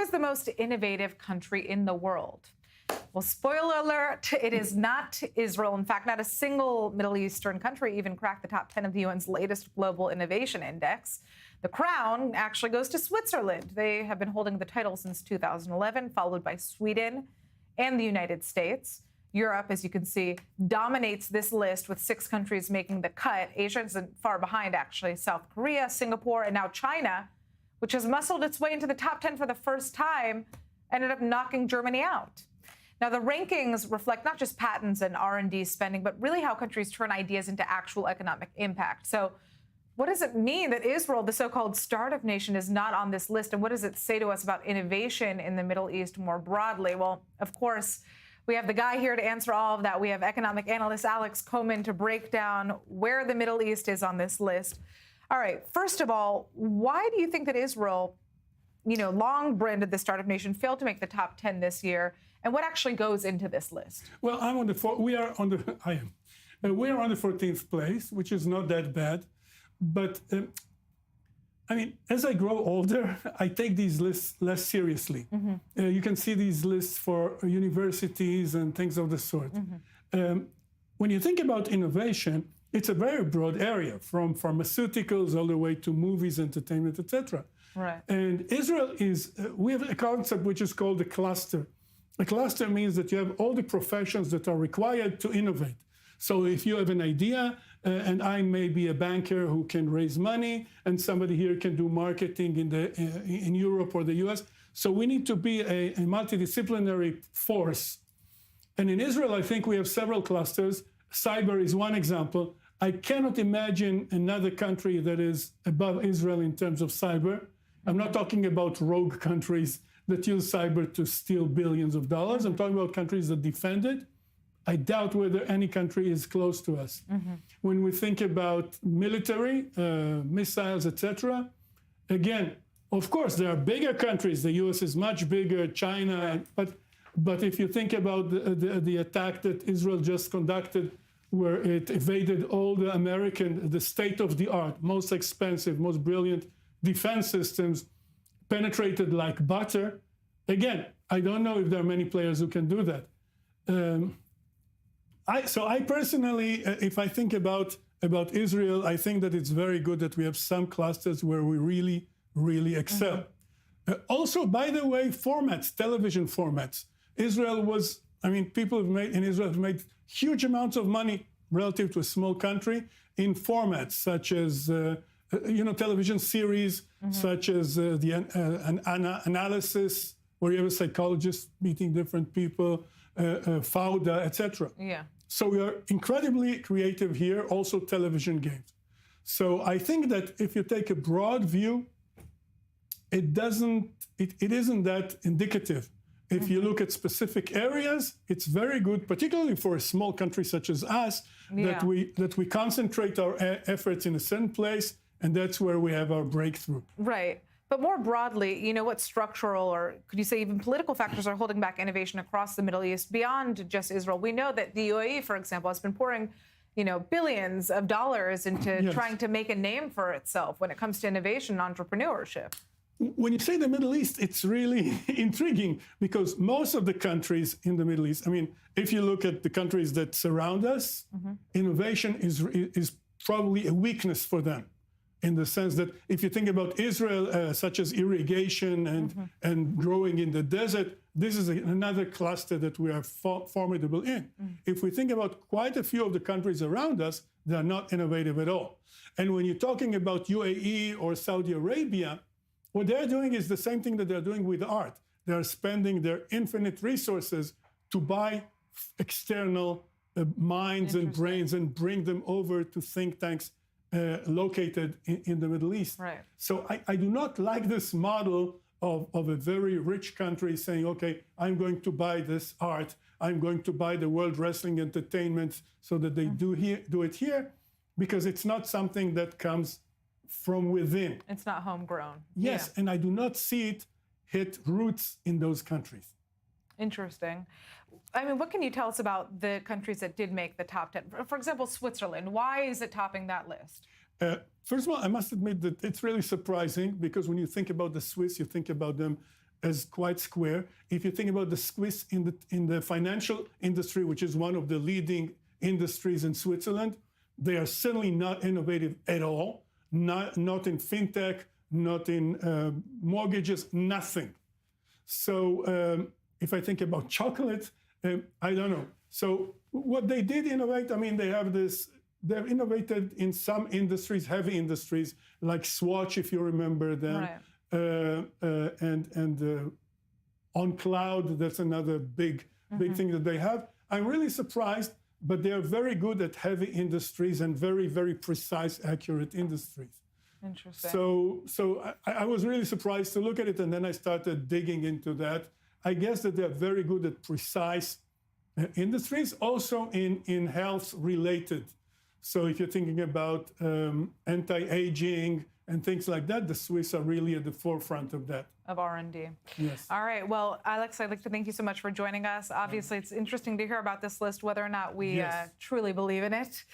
is the most innovative country in the world? Well, spoiler alert, it is not Israel. In fact, not a single Middle Eastern country even cracked the top 10 of the UN's latest Global Innovation Index. The crown actually goes to Switzerland. They have been holding the title since 2011, followed by Sweden and the United States. Europe, as you can see, dominates this list with 6 countries making the cut. Asia isn't far behind, actually. South Korea, Singapore, and now China, which has muscled its way into the top 10 for the first time, ended up knocking Germany out. Now, the rankings reflect not just patents and R&D spending, but really how countries turn ideas into actual economic impact. So what does it mean that Israel, the so-called startup nation, is not on this list? And what does it say to us about innovation in the Middle East more broadly? Well, of course, we have the guy here to answer all of that. We have economic analyst Alex Coman to break down where the Middle East is on this list. All right, first of all, why do you think that Israel, long branded the startup nation, failed to make the top 10 this year? And what actually goes into this list? Well, we are on the 14th place, which is not that bad. But as I grow older, I take these lists less seriously. Mm-hmm. You can see these lists for universities and things of the sort. Mm-hmm. When you think about innovation, it's a very broad area, from pharmaceuticals all the way to movies, entertainment, etc. Right. And Israel we have a concept which is called a cluster. A cluster means that you have all the professions that are required to innovate. So if you have an idea, and I may be a banker who can raise money, and somebody here can do marketing in Europe or the US. So we need to be a multidisciplinary force. And in Israel, I think we have several clusters. Cyber is one example. I cannot imagine another country that is above Israel in terms of cyber. I'm not talking about rogue countries that use cyber to steal billions of dollars. I'm talking about countries that defend it. I doubt whether any country is close to us. Mm-hmm. When we think about military, missiles, etc., again, of course, there are bigger countries. The US is much bigger, China, but if you think about the attack that Israel just conducted, where it evaded all the state-of-the-art, most expensive, most brilliant defense systems, penetrated like butter. Again, I don't know if there are many players who can do that. I personally, if I think about Israel, I think that it's very good that we have some clusters where we really, really excel. Mm-hmm. Also, by the way, television formats. People in Israel have made huge amounts of money relative to a small country in formats such as television series, mm-hmm. such as an analysis, where you have a psychologist meeting different people, Fauda, etc. Yeah. So we are incredibly creative here, also television games. So I think that if you take a broad view, it isn't that indicative. If you look at specific areas, it's very good, particularly for a small country such as us, that we concentrate our efforts in a certain place, and that's where we have our breakthrough. Right. But more broadly, what structural, or could you say even political factors are holding back innovation across the Middle East beyond just Israel? We know that the UAE, for example, has been pouring, billions of dollars into trying to make a name for itself when it comes to innovation and entrepreneurship. When you say the Middle East, it's really intriguing, because most of the countries in the Middle East, if you look at the countries that surround us, mm-hmm. innovation is probably a weakness for them. In the sense that if you think about Israel, such as irrigation and growing in the desert, this is another cluster that we are formidable in. Mm. If we think about quite a few of the countries around us, they are not innovative at all. And when you're talking about UAE or Saudi Arabia, what they're doing is the same thing that they're doing with art. They're spending their infinite resources to buy external minds and brains and bring them over to think tanks located in the Middle East. Right. So I do not like this model of a very rich country saying, okay, I'm going to buy this art, I'm going to buy the World Wrestling Entertainment so that they do it here, because it's not something that comes from within. It's not homegrown. Yes, and I do not see it hit roots in those countries. Interesting. What can you tell us about the countries that did make the top 10? For example, Switzerland. Why is it topping that list? First of all, I must admit that it's really surprising, because when you think about the Swiss, you think about them as quite square. If you think about the Swiss in the financial industry, which is one of the leading industries in Switzerland, they are certainly not innovative at all, not in fintech, not in mortgages, nothing. So if I think about chocolate, I don't know. So what they did innovate, I mean, they've innovated in some industries, heavy industries, like Swatch, if you remember them. Right. And on cloud, that's another big thing that they have. I'm really surprised, but they're very good at heavy industries and very, very precise, accurate industries. Interesting. So I was really surprised to look at it, and then I started digging into that. I guess that they're very good at precise industries, also in health related. So if you're thinking about anti-aging and things like that, the Swiss are really at the forefront of that. Of R&D. Yes. All right. Well, Alex, I'd like to thank you so much for joining us. Obviously, it's interesting to hear about this list, whether or not we truly believe in it.